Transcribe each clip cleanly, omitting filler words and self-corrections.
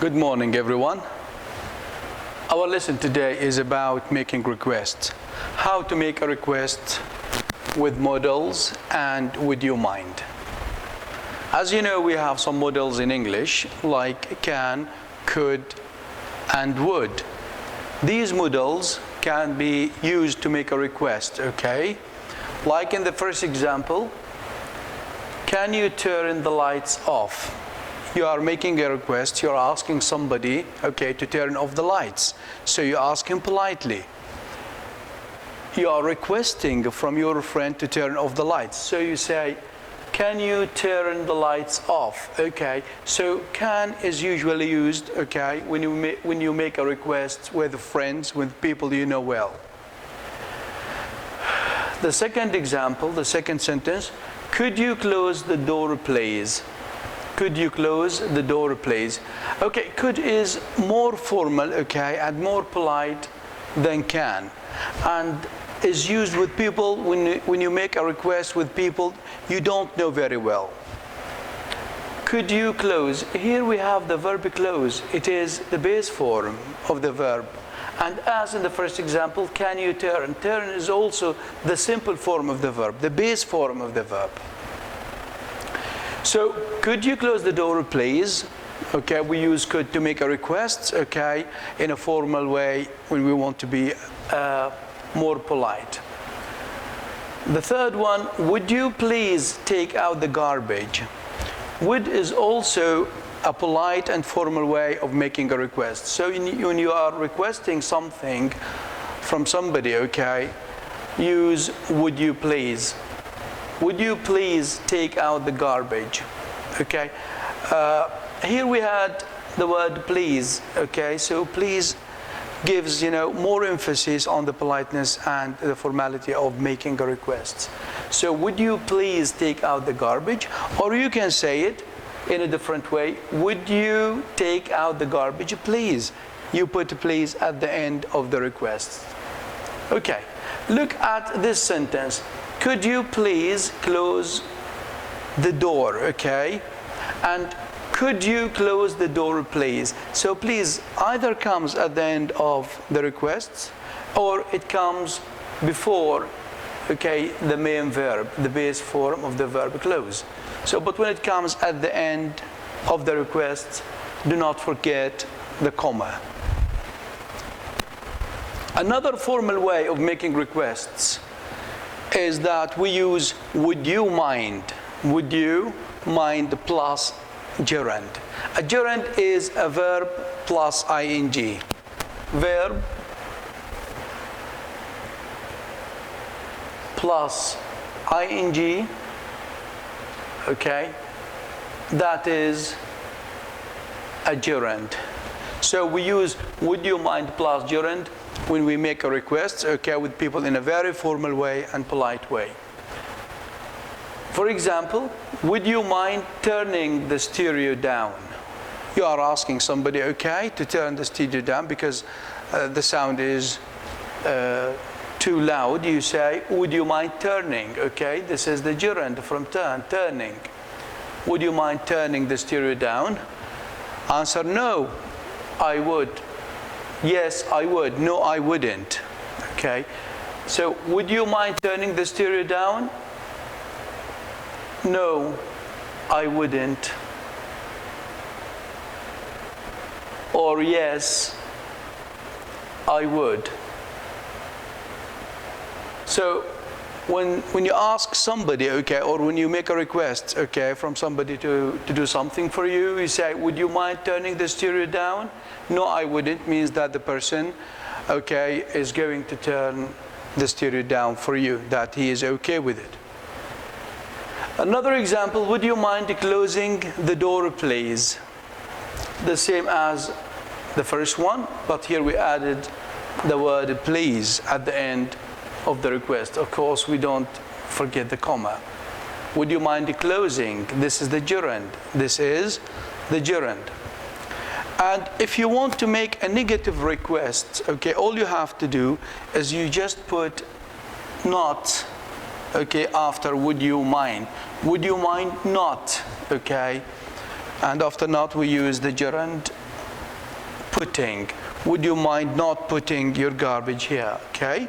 Good morning, everyone. Our lesson today is about making requests. How to make a request with modals and with your mind. As you know, we have some modals in English like can, could, and would. These modals can be used to make a request, okay? Like in the first example, can you turn the lights off? You are making a request, you are asking somebody, okay, to turn off the lights. So you ask him politely. You are requesting from your friend to turn off the lights. So you say, can you turn the lights off? Okay, so can is usually used, okay, when you make a request with friends, with people you know well. The second example, the second sentence, could you close the door, please? Could you close the door, please? Okay, could is more formal, okay, and more polite than can, and is used with people when you make a request with people you don't know very well. Could you close? Here we have the verb close. It is the base form of the verb. And as in the first example, can you turn? Turn is also the simple form of the verb, the base form of the verb. So, could you close the door, please? Okay, we use could to make a request, okay, in a formal way when we want to be more polite. The third one, would you please take out the garbage? Would is also a polite and formal way of making a request. So when you are requesting something from somebody, okay, use would you please. Would you please take out the garbage? Okay. Here we had the word please. Okay. So please gives more emphasis on the politeness and the formality of making a request. So would you please take out the garbage? Or you can say it in a different way. Would you take out the garbage, please? You put please at the end of the request. Okay. Look at this sentence. Could you please close the door, okay? And could you close the door, please? So please either comes at the end of the request or it comes before, okay, the main verb, the base form of the verb close. So, but when it comes at the end of the request, do not forget the comma. Another formal way of making requests is that we use would you mind. Would you mind plus gerund. A gerund is a verb plus ing. Verb plus ing, okay, that is a gerund. So we use would you mind plus gerund when we make a request, okay, with people in a very formal way and polite way. For example, would you mind turning the stereo down? You are asking somebody, okay, to turn the stereo down because the sound is too loud. You say, would you mind turning? Okay, this is the gerund from turn, turning. Would you mind turning the stereo down? Answer, no, I would. Yes, I would. No, I wouldn't. Okay. So, would you mind turning the stereo down? No, I wouldn't. Or yes, I would. So, when you ask somebody, okay, or when you make a request, okay, from somebody to do something for you, you say, would you mind turning the stereo down? No, I wouldn't, means that the person, okay, is going to turn the stereo down for you, that he is okay with it. Another example, would you mind closing the door, please? The same as the first one, but here we added the word please at the end of the request. Of course, we don't forget the comma. Would you mind closing? This is the gerund. This is the gerund. And if you want to make a negative request, okay, all you have to do is you just put not, okay, after would you mind. Would you mind not, okay? And after not, we use the gerund putting? Would you mind not putting your garbage here? Okay.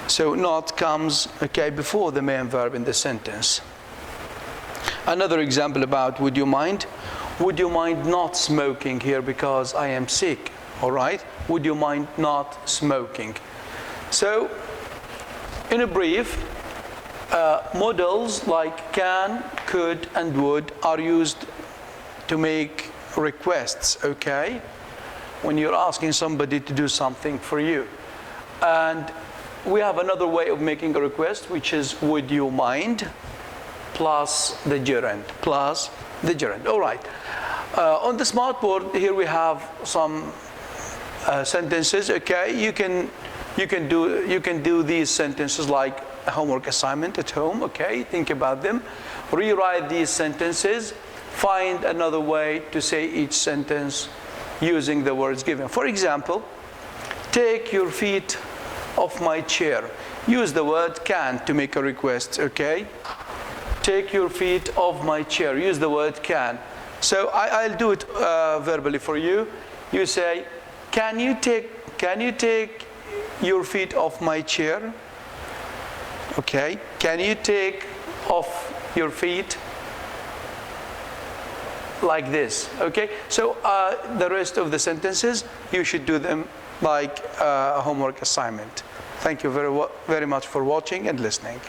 So not comes, okay, before the main verb in the sentence. Another example about would you mind? Would you mind not smoking here because I am sick? All right. Would you mind not smoking? So, in a brief, modals like can, could, and would are used to make requests, okay? When you're asking somebody to do something for you. And we have another way of making a request, which is would you mind plus the gerund, plus the gerund. All right. On the smartboard here we have some sentences, okay? You can do these sentences like a homework assignment at home, okay? Think about them. Rewrite these sentences. Find another way to say each sentence using the words given. For example, take your feet off my chair. Use the word can to make a request, okay? Take your feet off my chair. Use the word can. So I'll do it verbally for you. You say, can you take your feet off my chair? Okay. Can you take off your feet like this? Okay. So the rest of the sentences, you should do them like a homework assignment. Thank you very much for watching and listening.